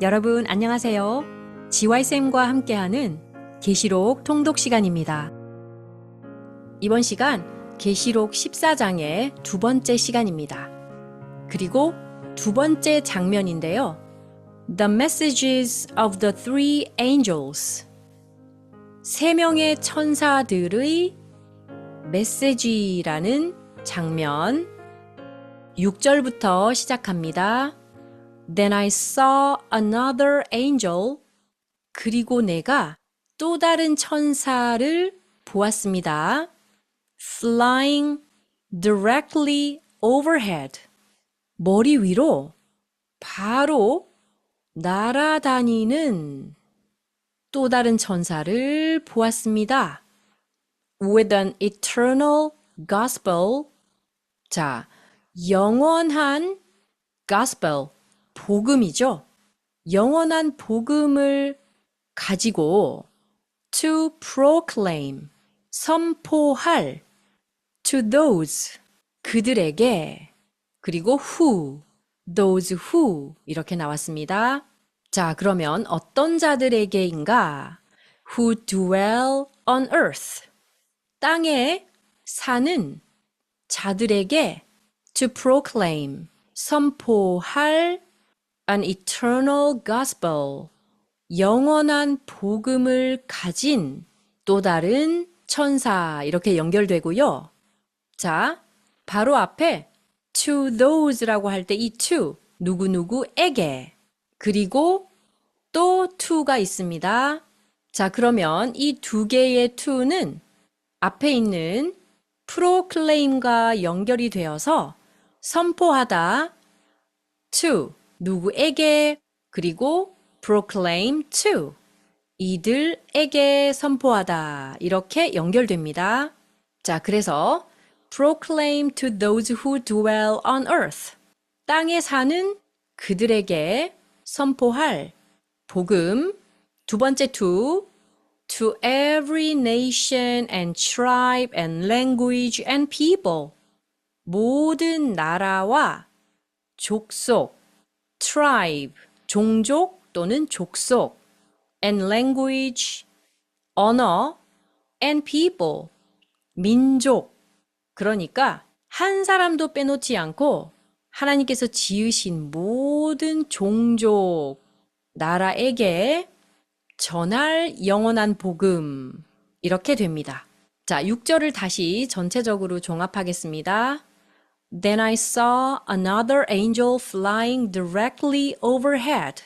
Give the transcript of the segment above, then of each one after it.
여러분 안녕하세요. GY쌤과 함께하는 계시록 통독 시간입니다. 이번 시간 계시록 14장의 두 번째 시간입니다. 그리고 두 번째 장면인데요. The Messages of the Three Angels. 세 명의 천사들의 메시지라는 장면 6절부터 시작합니다. Then I saw another angel. 그리고 내가 또 다른 천사를 보았습니다. Flying directly overhead. 머리 위로 바로 날아다니는 또 다른 천사를 보았습니다. With an eternal gospel. 자, 영원한 gospel. 복음이죠. 영원한 복음을 가지고 to proclaim, 선포할 to those, 그들에게 그리고 who, those who 이렇게 나왔습니다. 자, 그러면 어떤 자들에게인가? Who dwell on earth, 땅에 사는 자들에게 to proclaim, 선포할 an eternal gospel, 영원한 복음을 가진 또 다른 천사 이렇게 연결되고요. 자, 바로 앞에 to those라고 할 때 이 to, 누구누구에게, 그리고 또 to가 있습니다. 자, 그러면 이 두 개의 to는 앞에 있는 proclaim과 연결이 되어서 선포하다 to, 누구에게, 그리고 proclaim to, 이들에게 선포하다 이렇게 연결됩니다. 자, 그래서 proclaim to those who dwell on earth, 땅에 사는 그들에게 선포할 복음. 두 번째 to every nation and tribe and language and people, 모든 나라와 족속, tribe, 종족 또는 족속, and language, 언어, and people, 민족. 그러니까 한 사람도 빼놓지 않고 하나님께서 지으신 모든 종족, 나라에게 전할 영원한 복음. 이렇게 됩니다. 자, 6절을 다시 전체적으로 종합하겠습니다. Then I saw another angel flying directly overhead.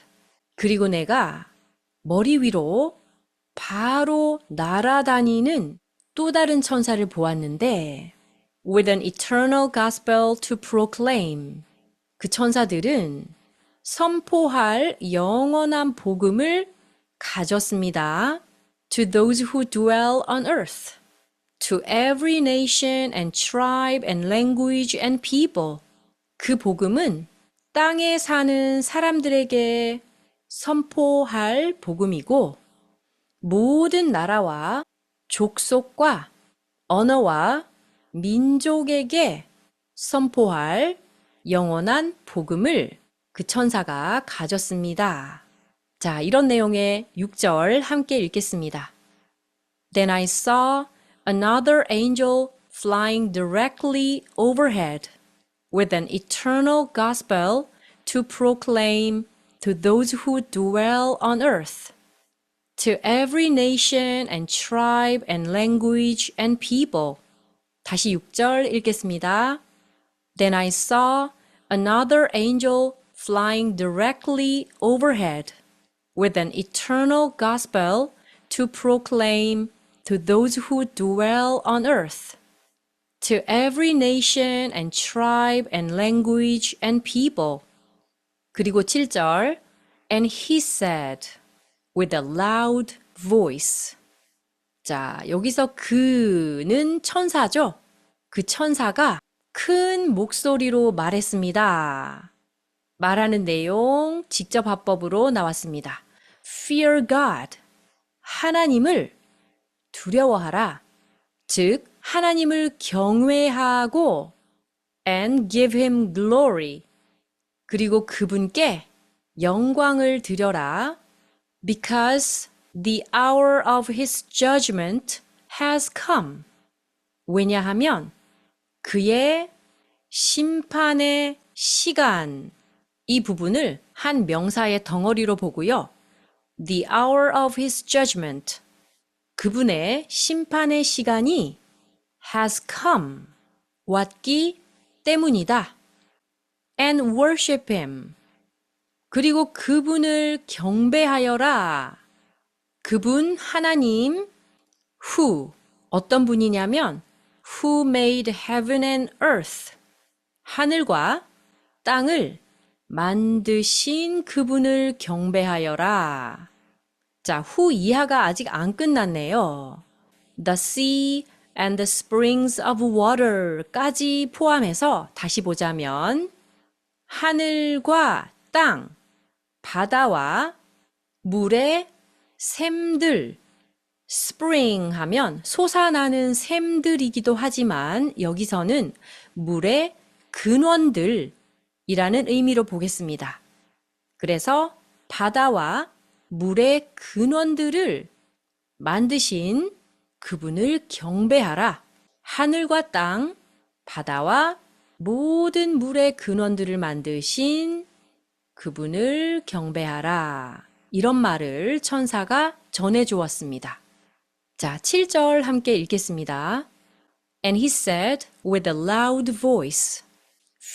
그리고 내가 머리 위로 바로 날아다니는 또 다른 천사를 보았는데 with an eternal gospel to proclaim. 그 천사들은 선포할 영원한 복음을 가졌습니다. To those who dwell on earth. To every nation and tribe and language and people. 그 복음은 땅에 사는 사람들에게 선포할 복음이고 모든 나라와 족속과 언어와 민족에게 선포할 영원한 복음을 그 천사가 가졌습니다. 자, 이런 내용의 6절 함께 읽겠습니다. Then I saw another angel flying directly overhead with an eternal gospel to proclaim to those who dwell on earth, to every nation and tribe and language and people. 다시 6절 읽겠습니다. Then I saw another angel flying directly overhead with an eternal gospel to proclaim to those who dwell on earth, to every nation and tribe and language and people. 그리고 7절, and he said with a loud voice. 자, 여기서 그는 천사죠. 그 천사가 큰 목소리로 말했습니다. 말하는 내용 직접 화법으로 나왔습니다. Fear God. 하나님을 두려워하라. 즉, 하나님을 경외하고 and give him glory. 그리고 그분께 영광을 드려라. Because the hour of his judgment has come. 왜냐하면 그의 심판의 시간, 이 부분을 한 명사의 덩어리로 보고요. The hour of his judgment. 그분의 심판의 시간이 has come. 왔기 때문이다. And worship him. 그리고 그분을 경배하여라. 그분 하나님 who 어떤 분이냐면 who made heaven and earth 하늘과 땅을 만드신 그분을 경배하여라. 자, 후 이하가 아직 안 끝났네요. The sea and the springs of water까지 포함해서 다시 보자면 하늘과 땅, 바다와 물의 샘들, spring 하면 솟아나는 샘들이기도 하지만 여기서는 물의 근원들이라는 의미로 보겠습니다. 그래서 바다와 물의 근원들을 만드신 그분을 경배하라. 하늘과 땅, 바다와 모든 물의 근원들을 만드신 그분을 경배하라. 이런 말을 천사가 전해주었습니다. 자, 7절 함께 읽겠습니다. And he said with a loud voice,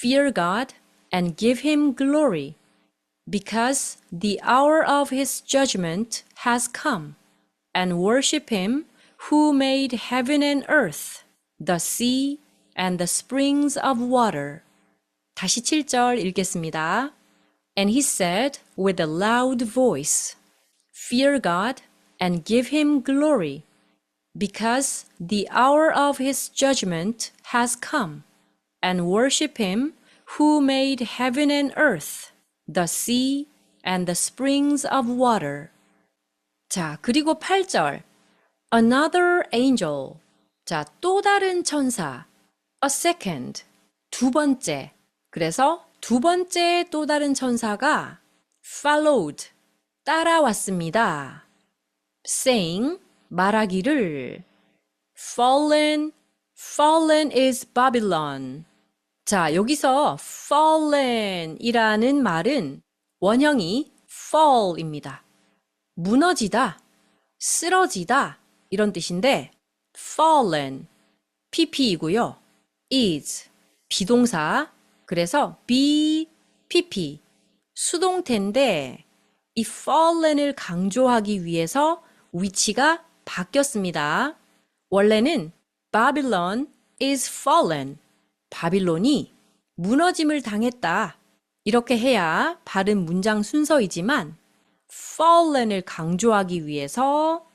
Fear God and give him glory, because the hour of his judgment has come, and worship him who made heaven and earth, the sea and the springs of water. 다시 7절 읽겠습니다. And he said with a loud voice, Fear God and give him glory, because the hour of his judgment has come, and worship him who made heaven and earth, the sea and the springs of water. 자, 그리고 8절. Another angel. 자, 또 다른 천사. A second. 두 번째. 그래서 두 번째 또 다른 천사가 followed. 따라왔습니다. saying. 말하기를 fallen is Babylon. 자, 여기서 fallen이라는 말은 원형이 fall입니다. 무너지다, 쓰러지다 이런 뜻인데 fallen, pp이고요. is, 비동사, 그래서 be, pp, 수동태인데 이 fallen을 강조하기 위해서 위치가 바뀌었습니다. 원래는 Babylon is fallen. 바빌론이 무너짐을 당했다. 이렇게 해야 바른 문장 순서이지만 fallen을 강조하기 위해서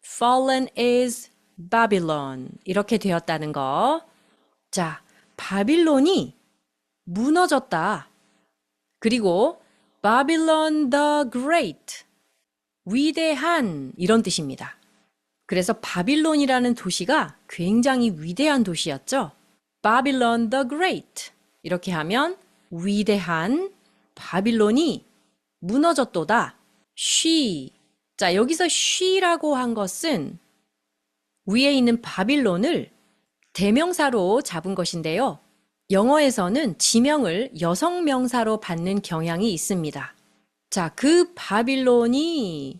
fallen is Babylon 이렇게 되었다는 거. 자, 바빌론이 무너졌다. 그리고 Babylon the Great 위대한 이런 뜻입니다. 그래서 바빌론이라는 도시가 굉장히 위대한 도시였죠. Babylon the Great 이렇게 하면 위대한 바빌론이 무너졌도다. she. 자, 여기서 she라고 한 것은 위에 있는 바빌론을 대명사로 잡은 것인데요. 영어에서는 지명을 여성 명사로 받는 경향이 있습니다. 자, 그 바빌론이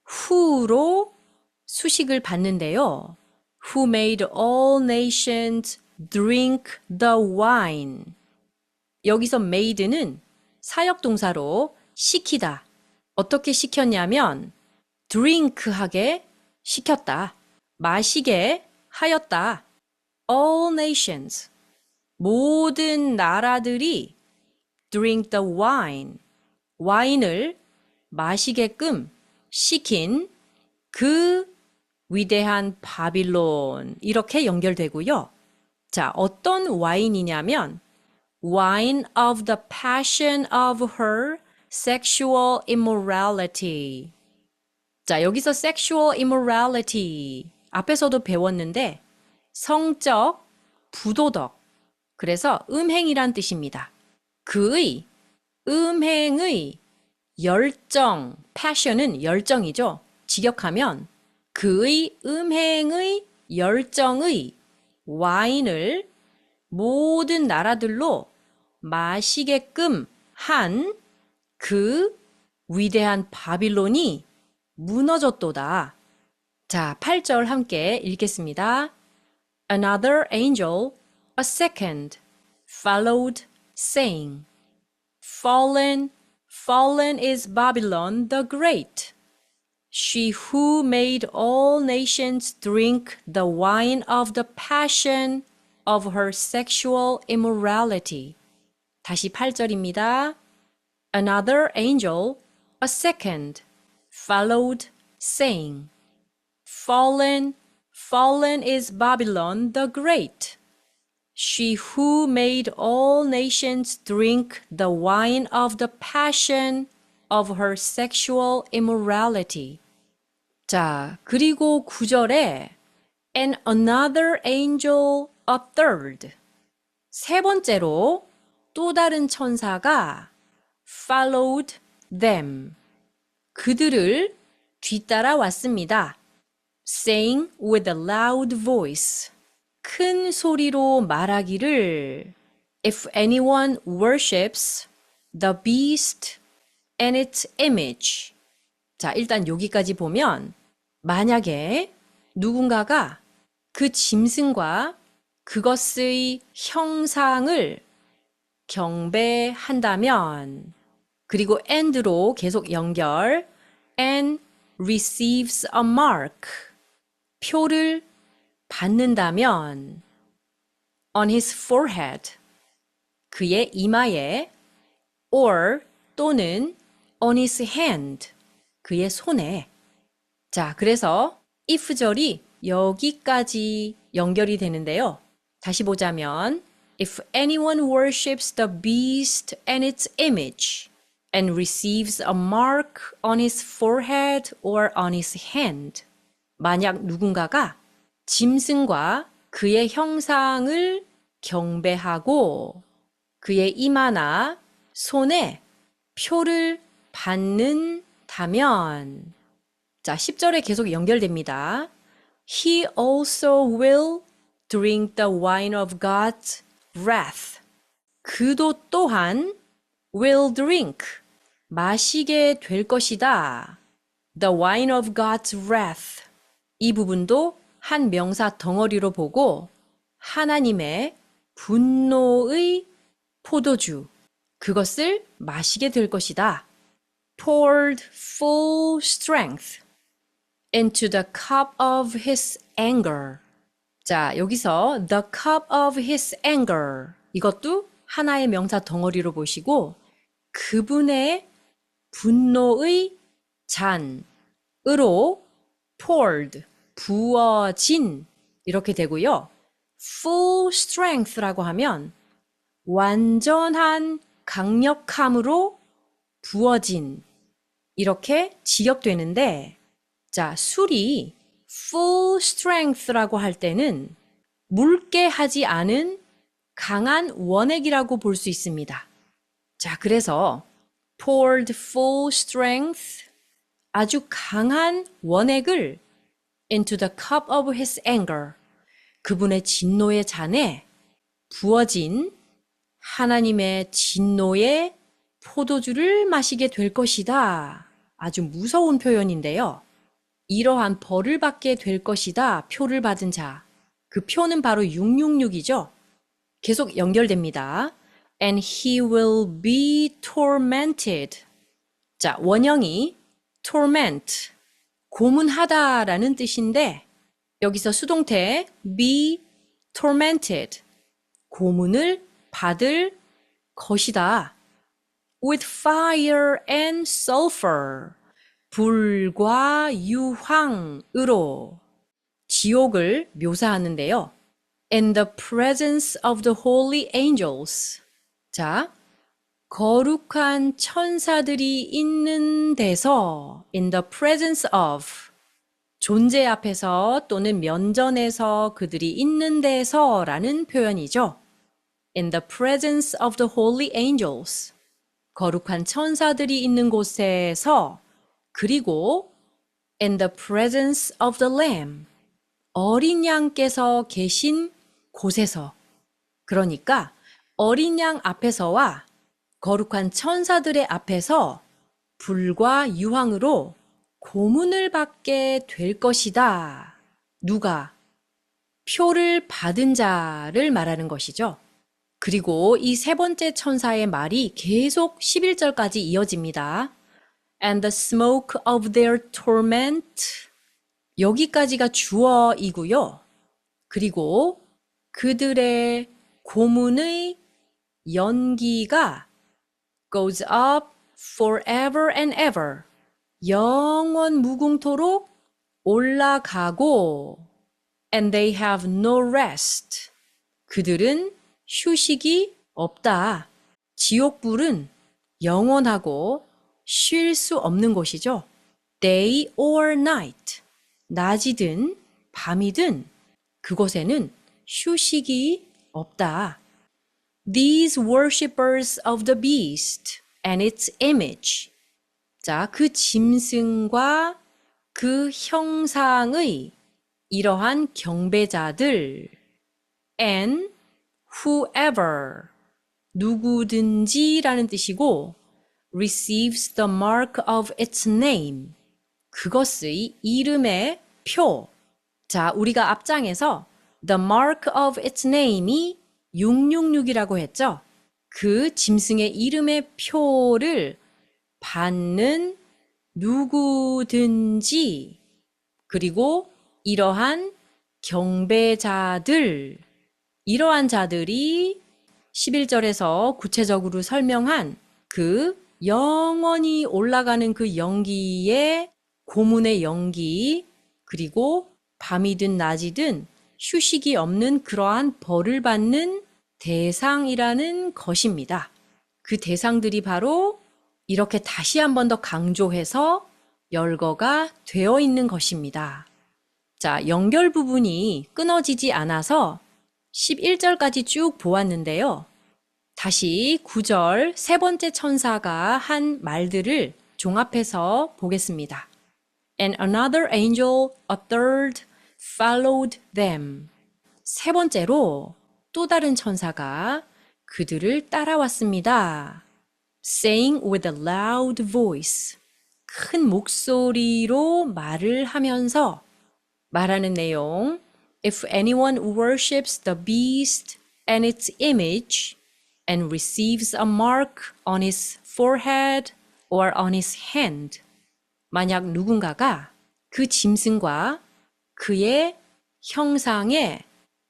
who로 수식을 받는데요. Who made all nations drink the wine. 여기서 made는 사역동사로 시키다. 어떻게 시켰냐면 drink하게 시켰다. 마시게 하였다. All nations. 모든 나라들이 drink the wine. 와인을 마시게끔 시킨 그 위대한 바빌론 이렇게 연결되고요. 자, 어떤 와인이냐면 wine of the passion of her sexual immorality. 자, 여기서 sexual immorality 앞에서도 배웠는데 성적 부도덕. 그래서 음행이란 뜻입니다. 그의 음행의 열정, passion은 열정이죠. 직역하면 그의 음행의 열정의 와인을 모든 나라들로 마시게끔 한 그 위대한 바빌론이 무너졌도다. 자, 8절 함께 읽겠습니다. Another angel, a second, followed, saying, Fallen, fallen is Babylon the Great. She who made all nations drink the wine of the passion of her sexual immorality. 다시 8절입니다. Another angel, a second, followed, saying, Fallen, fallen is Babylon the Great. She who made all nations drink the wine of the passion of her sexual immorality. 자, 그리고 9절에 And another angel, a third. 세 번째로 또 다른 천사가 followed them. 그들을 뒤따라 왔습니다. saying with a loud voice. 큰 소리로 말하기를 If anyone worships the beast and its image. 자, 일단 여기까지 보면 만약에 누군가가 그 짐승과 그것의 형상을 경배한다면 그리고 and로 계속 연결 and receives a mark 표를 받는다면 on his forehead 그의 이마에 or 또는 on his hand 그의 손에 자 그래서 if절이 여기까지 연결이 되는데요. 다시 보자면 If anyone worships the beast and its image and receives a mark on his forehead or on his hand 만약 누군가가 짐승과 그의 형상을 경배하고 그의 이마나 손에 표를 받는다면 자, 10절에 계속 연결됩니다. He also will drink the wine of God's wrath. 그도 또한 will drink, 마시게 될 것이다. The wine of God's wrath. 이 부분도 한 명사 덩어리로 보고 하나님의 분노의 포도주, 그것을 마시게 될 것이다. Poured full strength into the cup of his anger. 자, 여기서 the cup of his anger. 이것도 하나의 명사 덩어리로 보시고 그분의 분노의 잔으로 poured, 부어진 이렇게 되고요. full strength라고 하면 완전한 강력함으로 부어진 이렇게 직역되는데 자, 술이 full strength라고 할 때는 묽게 하지 않은 강한 원액이라고 볼 수 있습니다. 자, 그래서 poured full strength 아주 강한 원액을 into the cup of his anger 그분의 진노의 잔에 부어진 하나님의 진노의 포도주를 마시게 될 것이다. 아주 무서운 표현인데요. 이러한 벌을 받게 될 것이다. 표를 받은 자. 그 표는 바로 666이죠. 계속 연결됩니다. And he will be tormented. 자, 원형이 torment, 고문하다라는 뜻인데 여기서 수동태 be tormented, 고문을 받을 것이다. With fire and sulfur. 불과 유황으로 지옥을 묘사하는데요. In the presence of the holy angels. 자, 거룩한 천사들이 있는 데서 in the presence of 존재 앞에서 또는 면전에서 그들이 있는 데서라는 표현이죠. In the presence of the holy angels. 거룩한 천사들이 있는 곳에서 그리고 in the presence of the Lamb 어린 양께서 계신 곳에서 그러니까 어린 양 앞에서와 거룩한 천사들의 앞에서 불과 유황으로 고문을 받게 될 것이다. 누가? 표를 받은 자를 말하는 것이죠. 그리고 이 세 번째 천사의 말이 계속 11절까지 이어집니다. And the smoke of their torment. 여기까지가 주어이고요. 그리고 그들의 고문의 연기가 goes up forever and ever. 영원 무궁토록 올라가고 and they have no rest. 그들은 휴식이 없다. 지옥불은 영원하고 쉴 수 없는 곳이죠. Day or night. 낮이든 밤이든 그곳에는 휴식이 없다. These worshippers of the beast and its image. 자, 그 짐승과 그 형상의 이러한 경배자들 and whoever 누구든지라는 뜻이고 receives the mark of its name 그것의 이름의 표. 자, 우리가 앞장에서 the mark of its name이 666이라고 했죠. 그 짐승의 이름의 표를 받는 누구든지 그리고 이러한 경배자들 이러한 자들이 11절에서 구체적으로 설명한 그 영원히 올라가는 그 연기의 고문의 연기 그리고 밤이든 낮이든 휴식이 없는 그러한 벌을 받는 대상이라는 것입니다. 그 대상들이 바로 이렇게 다시 한 번 더 강조해서 열거가 되어 있는 것입니다. 자, 연결 부분이 끊어지지 않아서 11절까지 쭉 보았는데요. 다시 9절 세 번째 천사가 한 말들을 종합해서 보겠습니다. And another angel, a third, followed them. 세 번째로 또 다른 천사가 그들을 따라왔습니다. Saying with a loud voice. 큰 목소리로 말을 하면서 말하는 내용. If anyone worships the beast and its image and receives a mark on his forehead or on his hand. 만약 누군가가 그 짐승과 그의 형상에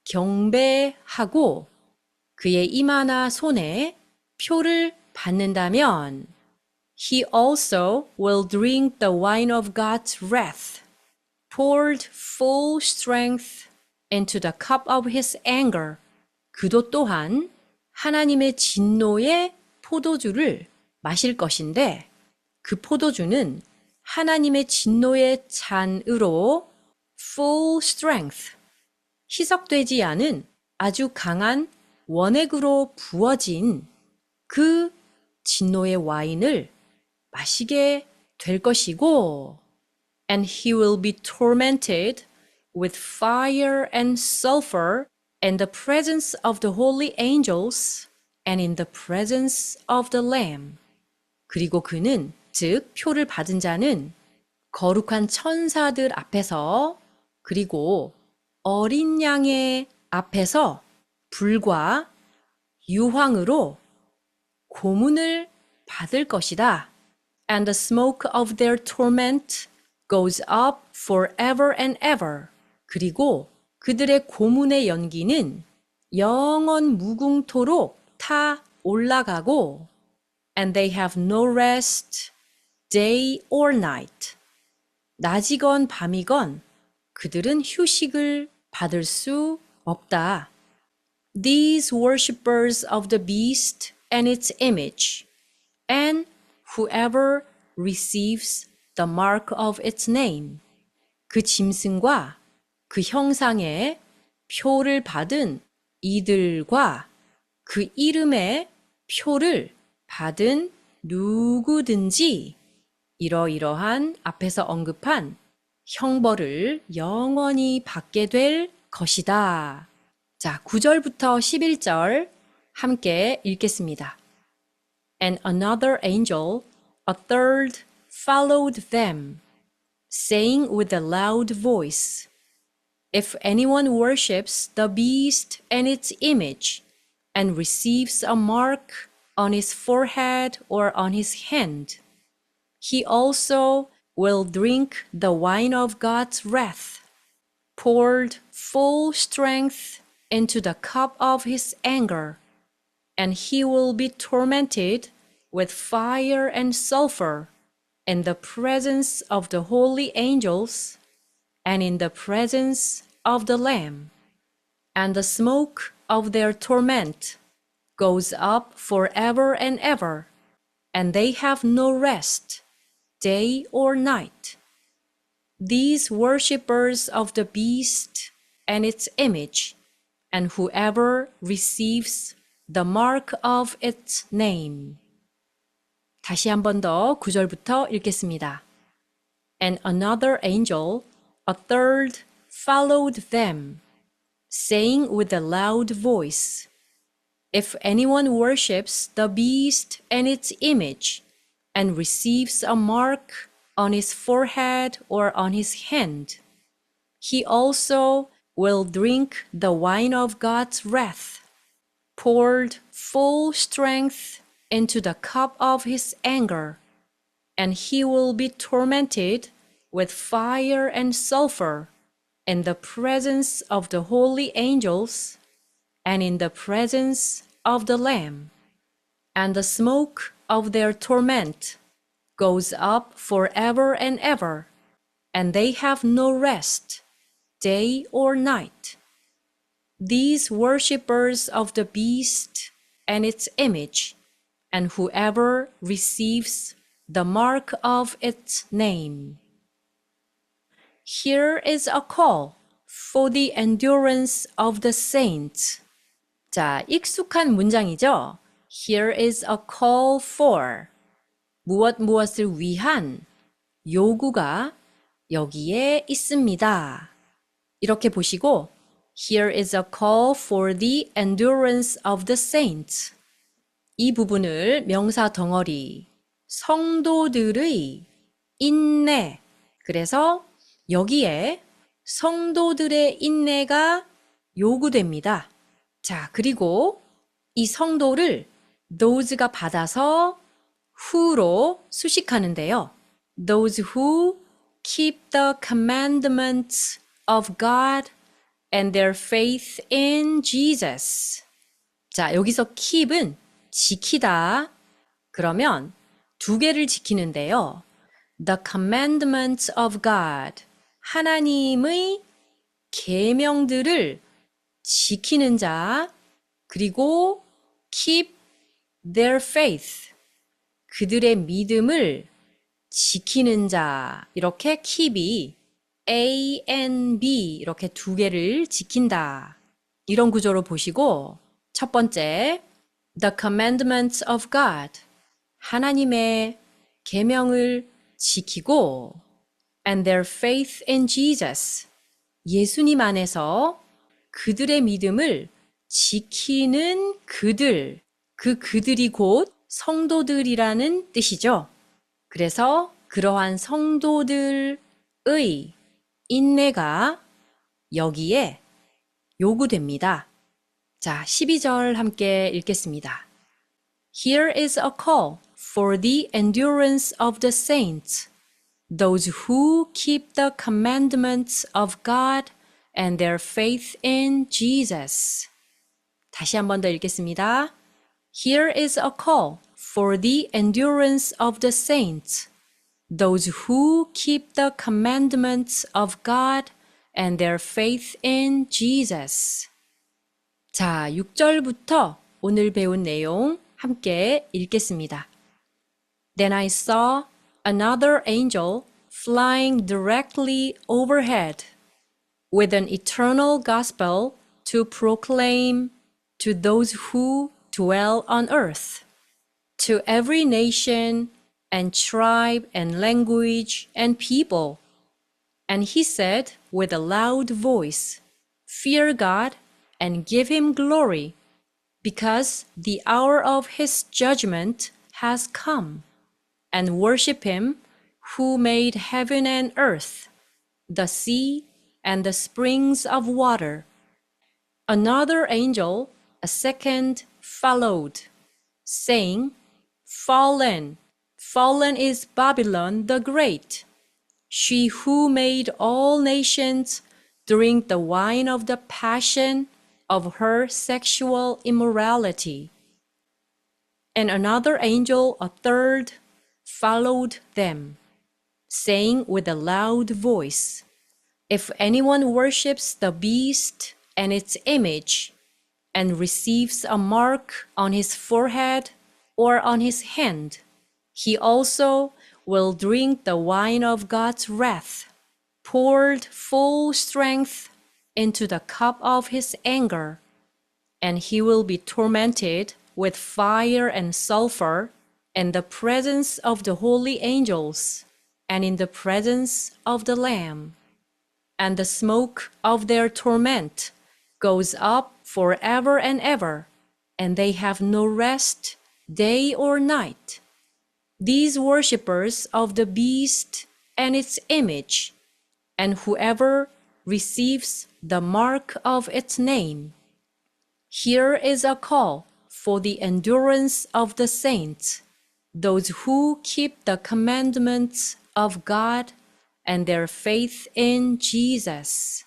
경배하고 그의 이마나 손에 표를 받는다면 he also will drink the wine of God's wrath, poured full strength into the cup of his anger. 그도 또한 하나님의 진노의 포도주를 마실 것인데 그 포도주는 하나님의 진노의 잔으로 full strength, 희석되지 않은 아주 강한 원액으로 부어진 그 진노의 와인을 마시게 될 것이고 and he will be tormented with fire and sulfur in the presence of the holy angels and in the presence of the Lamb. 그리고 그는 즉 표를 받은 자는 거룩한 천사들 앞에서 그리고 어린 양의 앞에서 불과 유황으로 고문을 받을 것이다. And the smoke of their torment goes up forever and ever. 그리고 그들의 고문의 연기는 영원 무궁토록 타 올라가고 and they have no rest day or night. 낮이건 밤이건 그들은 휴식을 받을 수 없다. These worshippers of the beast and its image, and whoever receives the mark of its name. 그 짐승과 그 형상의 표를 받은 이들과 그 이름의 표를 받은 누구든지 이러이러한 앞에서 언급한 형벌을 영원히 받게 될 것이다. 자, 9절부터 11절 함께 읽겠습니다. And another angel, a third, followed them, saying with a loud voice, If anyone worships the beast and its image, and receives a mark on his forehead or on his hand, he also will drink the wine of God's wrath, poured full strength into the cup of his anger, and he will be tormented with fire and sulfur in the presence of the holy angels and in the presence of the Lamb. And the smoke of their torment goes up forever and ever, and they have no rest, day or night. These worshippers of the beast and its image, and whoever receives the mark of its name. 다시 한 번 더 9절부터 읽겠습니다. And another angel, a third, followed them, saying with a loud voice, If anyone worships the beast and its image, and receives a mark on his forehead or on his hand, he also will drink the wine of God's wrath, poured full strength into the cup of his anger, and he will be tormented with fire and sulfur in the presence of the holy angels and in the presence of the Lamb. And the smoke of their torment goes up forever and ever, and they have no rest, day or night. These worshippers of the beast and its image, and whoever receives the mark of its name. Here is a call for the endurance of the saints. 자, 익숙한 문장이죠? Here is a call for. 무엇을 위한 요구가 여기에 있습니다. 이렇게 보시고 Here is a call for the endurance of the saints. 이 부분을 명사 덩어리 성도들의 인내. 그래서 여기에 성도들의 인내가 요구됩니다. 자, 그리고 이 성도를 those가 받아서 who로 수식하는데요. Those who keep the commandments of God and their faith in Jesus. 자, 여기서 keep은 지키다. 그러면 두 개를 지키는데요. The commandments of God. 하나님의 계명들을 지키는 자, 그리고 keep their faith. 그들의 믿음을 지키는 자. 이렇게 keep이 A and B 이렇게 두 개를 지킨다. 이런 구조로 보시고 첫 번째, The commandments of God. 하나님의 계명을 지키고 and their faith in Jesus. 예수님 안에서 그들의 믿음을 지키는 그들. 그 그들이 곧 성도들이라는 뜻이죠. 그래서 그러한 성도들의 인내가 여기에 요구됩니다. 자, 12절 함께 읽겠습니다. Here is a call for the endurance of the saints, those who keep the commandments of God and their faith in Jesus. 다시 한 번 더 읽겠습니다. Here is a call for the endurance of the saints, those who keep the commandments of God and their faith in Jesus. 자, 6절부터 오늘 배운 내용 함께 읽겠습니다. Then I saw another angel flying directly overhead with an eternal gospel to proclaim to those who dwell on earth, to every nation and tribe and language and people. And he said with a loud voice, Fear God and give him glory, because the hour of his judgment has come, and worship him who made heaven and earth, the sea and the springs of water. Another angel, a second, followed, saying, Fallen, fallen is Babylon the Great, she who made all nations drink the wine of the passion of her sexual immorality. And another angel, a third, followed them, saying with a loud voice, If anyone worships the beast and its image, and receives a mark on his forehead or on his hand, he also will drink the wine of God's wrath, poured full strength into the cup of his anger, and he will be tormented with fire and sulfur in the presence of the holy angels and in the presence of the Lamb. And the smoke of their torment goes up forever and ever, and they have no rest day or night. These worshippers of the beast and its image, and whoever receives the mark of its name. Here is a call for the endurance of the saints, those who keep the commandments of God and their faith in Jesus.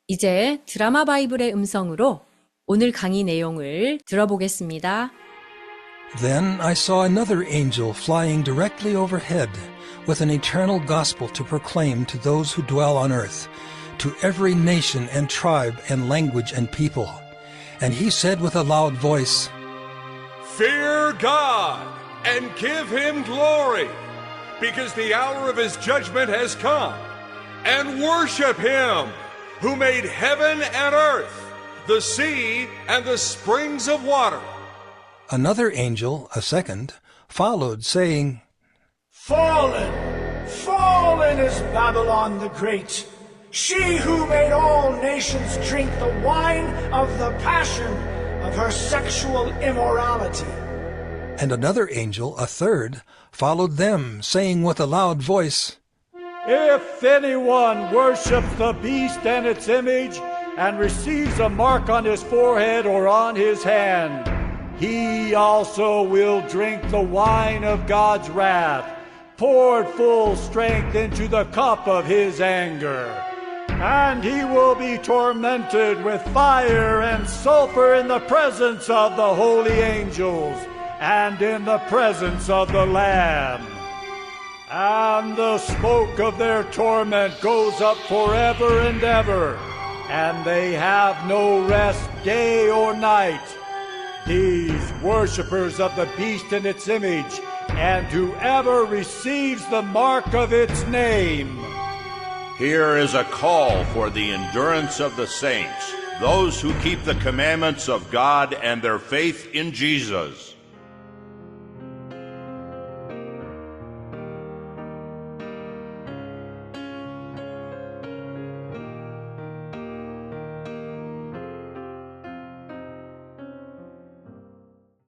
이제 드라마 바이블의 음성으로 오늘 강의 내용을 들어보겠습니다. Then I saw another angel flying directly overhead with an eternal gospel to proclaim to those who dwell on earth, to every nation and tribe and language and people. And he said with a loud voice, Fear God and give him glory, because the hour of his judgment has come, and worship him who made heaven and earth, the sea and the springs of water. Another angel, a second, followed, saying, Fallen, fallen is Babylon the Great, she who made all nations drink the wine of the passion of her sexual immorality. And another angel, a third, followed them, saying with a loud voice, If anyone worships the beast and its image, and receives a mark on his forehead or on his hand, he also will drink the wine of God's wrath, poured full strength into the cup of his anger. And he will be tormented with fire and sulfur in the presence of the holy angels and in the presence of the Lamb. And the smoke of their torment goes up forever and ever, and they have no rest day or night. These worshippers of the beast and its image, and whoever receives the mark of its name. Here is a call for the endurance of the saints, those who keep the commandments of God and their faith in Jesus.